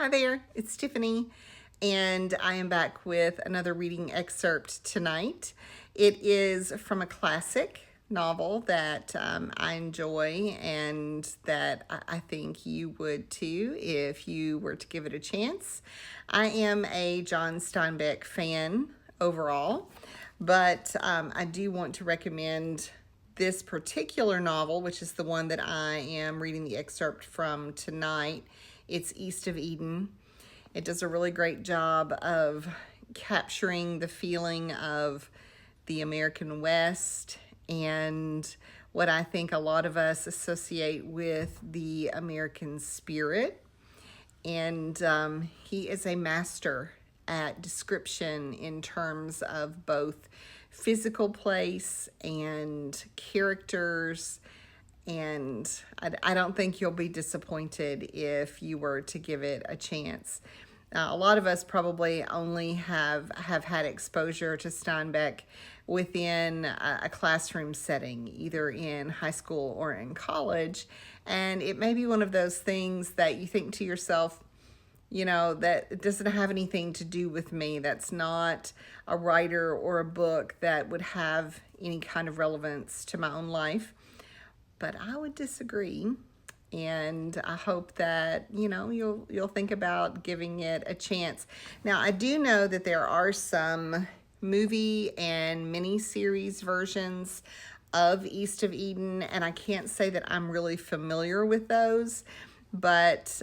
Hi there, it's Tiffany, and I am back with another reading excerpt tonight. It is from a classic novel that I enjoy and that I think you would too if you were to give it a chance. I am a John Steinbeck fan overall, but I do want to recommend this particular novel, which is the one that I am reading the excerpt from tonight. It's East of Eden. It does a really great job of capturing the feeling of the American West and what I think a lot of us associate with the American spirit. And he is a master at description in terms of both physical place and characters, and I don't think you'll be disappointed if you were to give it a chance. A lot of us probably only have had exposure to Steinbeck within a classroom setting, either in high school or in college, and it may be one of those things that you think to yourself, that it doesn't have anything to do with me. That's not a writer or a book that would have any kind of relevance to my own life. But I would disagree, and I hope that you'll think about giving it a chance. Now, I do know that there are some movie and mini-series versions of East of Eden, and I can't say that I'm really familiar with those, but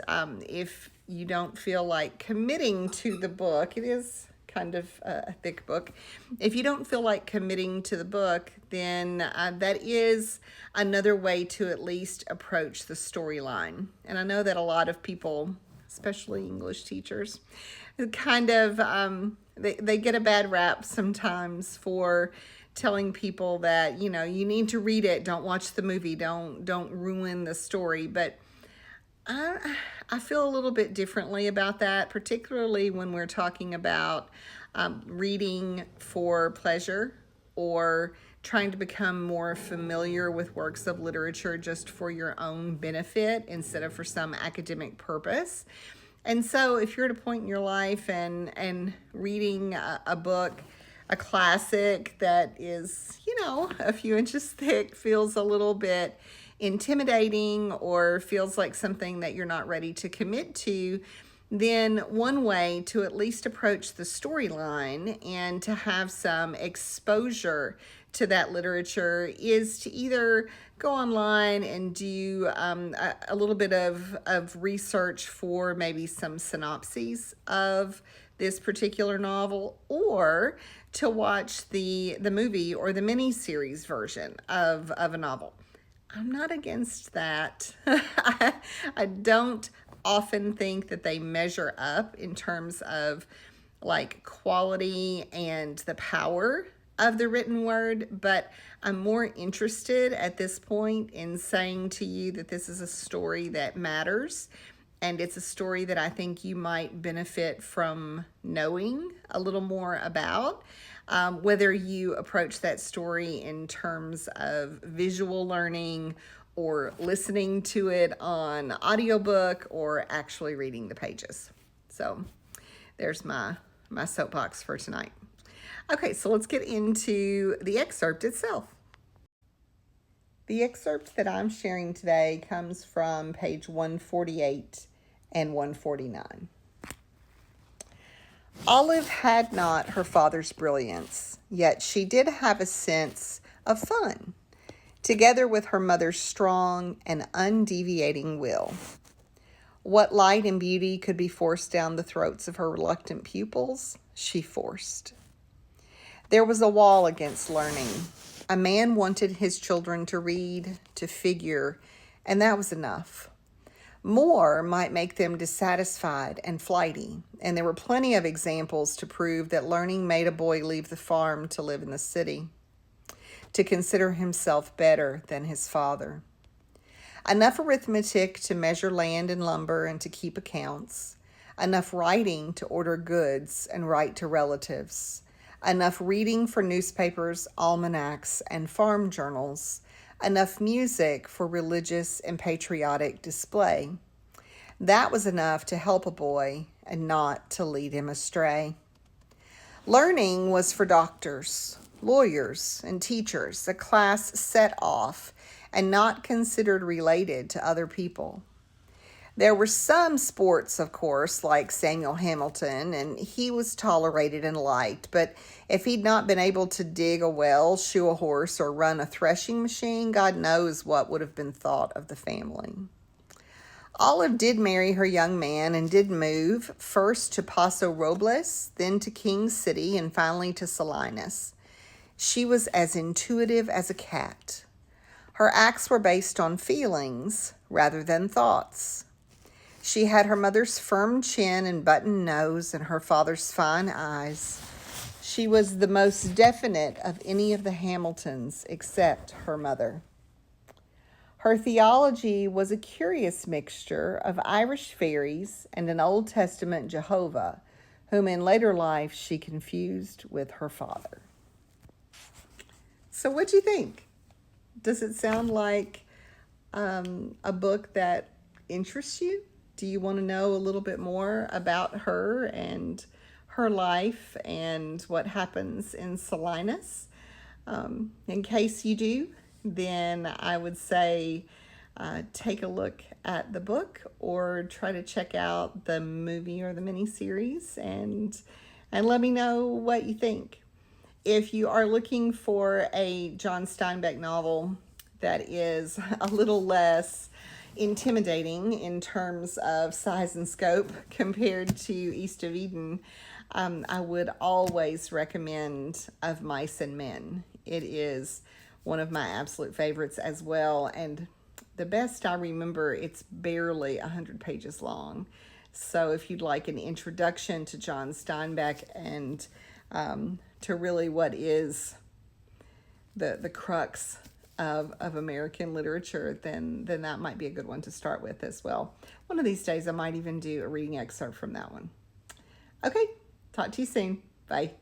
if you don't feel like committing to the book, it is kind of a thick book. If you don't feel like committing to the book, then that is another way to at least approach the storyline. And I know that a lot of people, especially English teachers, kind of they get a bad rap sometimes for telling people that you need to read it, don't watch the movie, don't ruin the story. But I feel a little bit differently about that, particularly when we're talking about reading for pleasure or trying to become more familiar with works of literature just for your own benefit instead of for some academic purpose. And so if you're at a point in your life and reading a book, a classic that is, a few inches thick, feels a little bit intimidating or feels like something that you're not ready to commit to, then one way to at least approach the storyline and to have some exposure to that literature is to either go online and do a little bit of research for maybe some synopses of this particular novel, or to watch the movie or the mini-series version of a novel. I'm not against that. I don't often think that they measure up in terms of like quality and the power of the written word, but I'm more interested at this point in saying to you that this is a story that matters, and it's a story that I think you might benefit from knowing a little more about. Whether you approach that story in terms of visual learning or listening to it on audiobook or actually reading the pages. So there's my soapbox for tonight. Okay, so let's get into the excerpt itself. The excerpt that I'm sharing today comes from page 148 and 149. Olive had not her father's brilliance, yet she did have a sense of fun, together with her mother's strong and undeviating will. What light and beauty could be forced down the throats of her reluctant pupils, she forced. There was a wall against learning. A man wanted his children to read, to figure, and that was enough. More might make them dissatisfied and flighty, and there were plenty of examples to prove that learning made a boy leave the farm to live in the city, to consider himself better than his father. Enough arithmetic to measure land and lumber and to keep accounts, enough writing to order goods and write to relatives, enough reading for newspapers, almanacs, and farm journals, enough music for religious and patriotic display. That was enough to help a boy and not to lead him astray. Learning was for doctors, lawyers, and teachers, a class set off and not considered related to other people. There were some sports, of course, like Samuel Hamilton, and he was tolerated and liked, but if he'd not been able to dig a well, shoe a horse, or run a threshing machine, God knows what would have been thought of the family. Olive did marry her young man and did move, first to Paso Robles, then to King City, and finally to Salinas. She was as intuitive as a cat. Her acts were based on feelings rather than thoughts. She had her mother's firm chin and button nose and her father's fine eyes. She was the most definite of any of the Hamiltons except her mother. Her theology was a curious mixture of Irish fairies and an Old Testament Jehovah, whom in later life she confused with her father. So what'd you think? Does it sound like a book that interests you? Do you want to know a little bit more about her and her life and what happens in Salinas? In case you do, then I would say take a look at the book or try to check out the movie or the miniseries and let me know what you think. If you are looking for a John Steinbeck novel that is a little less intimidating in terms of size and scope compared to East of Eden, I would always recommend Of Mice and Men. It is one of my absolute favorites as well, and the best I remember, it's barely 100 pages long. So if you'd like an introduction to John Steinbeck and to really what is the crux of American literature, then that might be a good one to start with as well. One of these days I might even do a reading excerpt from that one. Okay, talk to you soon. Bye.